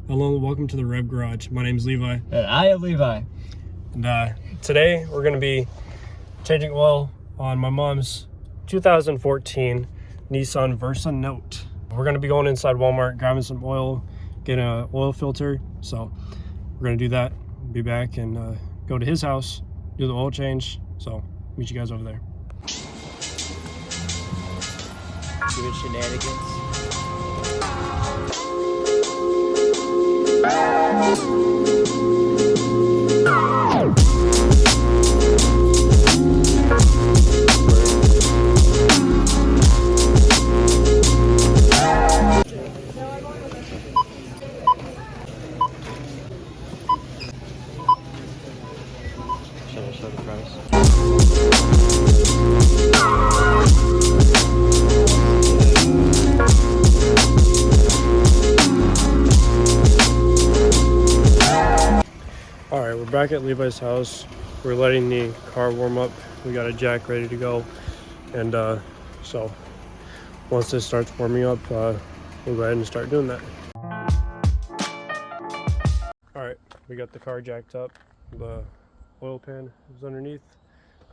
Hello, welcome to the Rev Garage. My name is Levi. And I am Levi. And today we're going to be changing oil on my mom's 2014 Nissan Versa Note. We're going to be going inside Walmart, grabbing some oil, getting an oil filter. So we're going to do that, be back and go to his house, do the oil change. So meet you guys over there. Doing shenanigans. Show the price. Alright, we're back at Levi's house. We're letting the car warm up. We got a jack ready to go. And so once this starts warming up, we'll go ahead and start doing that. Alright, we got the car jacked up. The oil pan is underneath.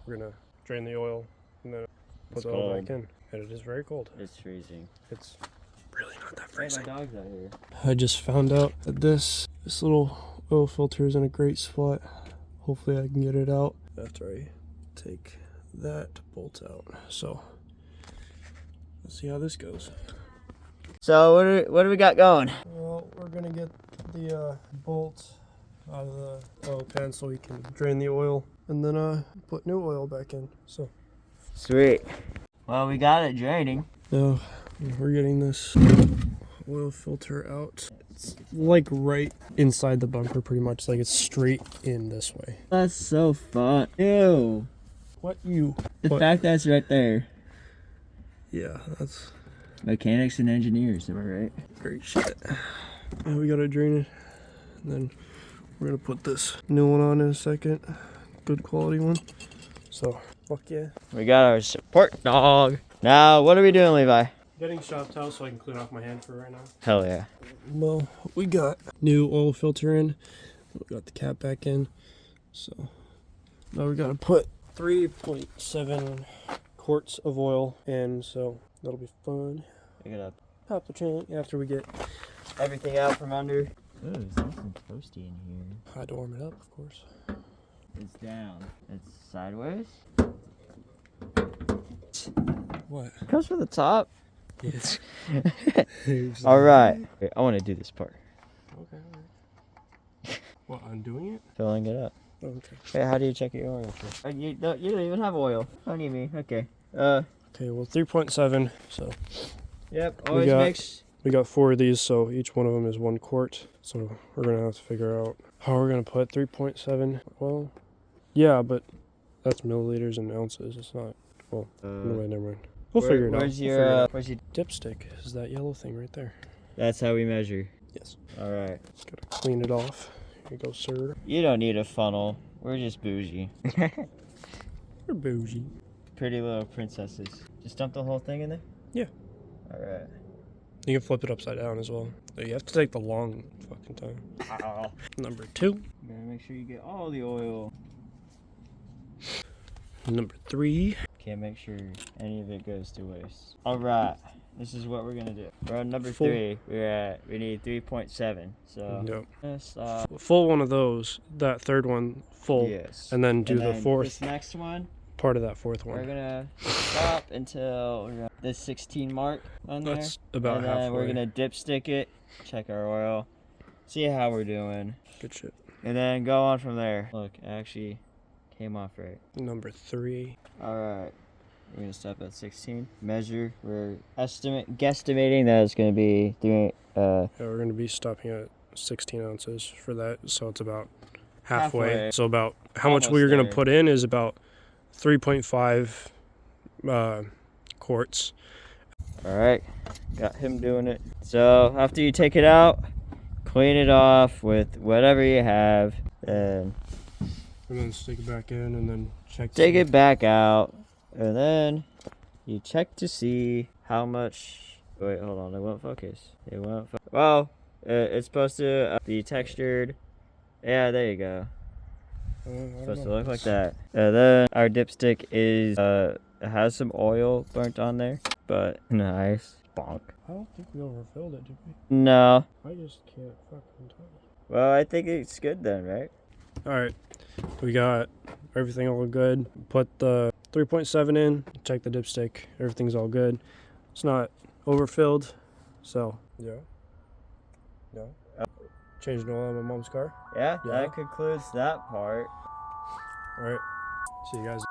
We're gonna drain the oil and then put the oil back in. And it is very cold. It's freezing. It's really not that freezing. Hey, my dog's out here. I just found out that this little oil filter is in a great spot. Hopefully I can get it out after I take that bolt out. So let's see how this goes. So what do we got going? Well, we're gonna get the bolt out of the oil pan so we can drain the oil and then put new oil back in. So Sweet. Well, we got it draining. now we're getting this oil filter out. It's like right inside the bumper, pretty much. Like it's straight in this way. That's so fun. Ew. What you? The what? fact that's right there. Yeah, that's Mechanics and engineers, am I right? great shit. Now we gotta drain it, and then we're gonna put this new one on in a second. Good quality one. So, fuck yeah. We got our support dog. Now, what are we doing, Levi? Getting shop towel so I can clean off my hand for right now. Hell yeah. Well, we got new oil filter in. We got the cap back in. So now we gotta put 3.7 quarts of oil in. So that'll be fun. Pick it up. Pop the trunk after we get. Everything out from under. Ooh, there's something toasty in here. I had to warm it up, of course. It's down. It's sideways. What? It comes from the top. Yes. All right. I want to do this part. Okay. What, undoing it? Filling it up. Okay. Hey, how do you check your oil? You don't even have oil. What do you mean? Okay. Okay, well, 3.7. So Yep. Always mix. we got 4 of these, so each one of them is 1 quart. So we're gonna have to figure out how we're gonna put 3.7. Well, yeah, but that's milliliters and ounces. It's not. Well, anyway, never mind. We'll figure it out. Where's your dipstick? Is that yellow thing right there? That's how we measure. Yes. All right. Just gotta clean it off. Here you go, sir. You don't need a funnel. We're just bougie. You're bougie. Pretty little princesses. Just dump the whole thing in there? Yeah. All right. You can flip it upside down as well. You have to take the long fucking time. Ow. Number 2. You gotta make sure you get all the oil. Number 3. Can't make sure any of it goes to waste. All right. This is what we're gonna do. We're on number Full. 3. We need 3.7. So Yep. Full one of those. That third one full. yes. And then do And the then fourth This next one, part of that fourth we're one. gonna stop until the 16 mark on there. That's about and halfway. then we're gonna dipstick it, check our oil, see how we're doing, Good shit. and then go on from there. Look, it actually came off right. Number 3. All right. We're gonna stop at 16. Measure. We're guesstimating that it's gonna be 3. Yeah, we're going to be stopping at 16 ounces for that. So it's about halfway. So about how much Almost we're going there. to put in is about 3.5 quarts. All right. Got him doing it. So after you take it out, clean it off with whatever you have, and then stick it back in, and then check. Take it back out, and then you check to see how much. Wait, hold on. It won't focus. It won't. Well, It's supposed to be textured. Yeah, there you go. Supposed to look like that. Then our dipstick is it has some oil burnt on there, but nice. Bonk. I don't think we overfilled it, did we? No. I just can't fucking tell. Well, I think it's good then, right? All right, we got everything all good. Put the 3.7 in, check the dipstick, everything's all good. It's not overfilled, so yeah. Changed the oil on my mom's car. Yeah, Yeah. that concludes that part. All right, see you guys.